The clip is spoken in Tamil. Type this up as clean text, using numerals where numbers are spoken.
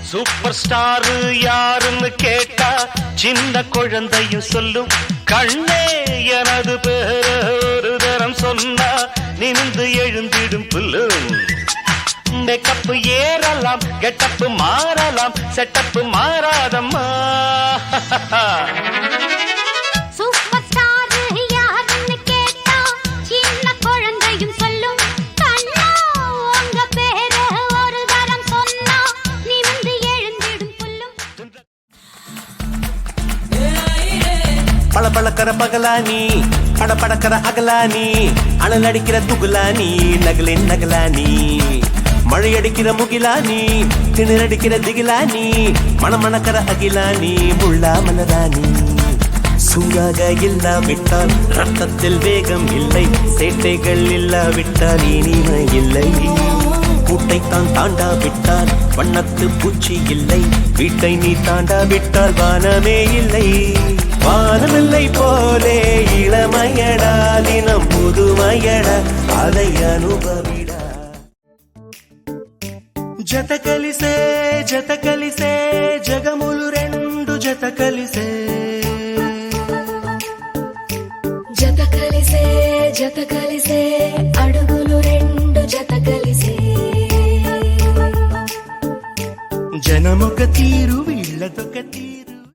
சூப்பர் ஸ்டார் யாருன்னு கேட்டா சின்ன குழந்தையும் சொல்லும். கண்ணே எனது பேர ஒரு தரம் சொன்னா நிமிந்து எழுந்திடும் புல்லும். மேக்கப்பு ஏறலாம், கெட்டப்பு மாறலாம், செட்டப்பு மாறாதம்மா. பழப்பழக்கிற பகலானி, படப்படக்கிற அகலானி, அனல் அடிக்கிற துகுலானி, நகலின் நகலானி, மழையடிக்கிற முகிலானி, திணறடிக்கிற திகிலானி, மணமணக்கிற அகிலானி, முள்ளா மலரானி. சூடாக இல்லாவிட்டால் ரத்தத்தில் வேகம் இல்லை, சேட்டைகள் இல்லாவிட்டால் இனிமை இல்லை. கூட்டைத்தான் தாண்டாவிட்டால் வண்ணத்து பூச்சி இல்லை, வீட்டை நீ தாண்டாவிட்டால் வானமே இல்லை. வானமில்லை போலே இளமையடா, தினம் புதுமையடா, அதை அனுபவிடா. జత కలిసే జత కలిసే జగములు రెండు జత కలిసే. జత కలిసే జత కలిసే అడుగులు రెండు జత కలిసే. జనమొక తీరు వీళ్ళదొక తీరు.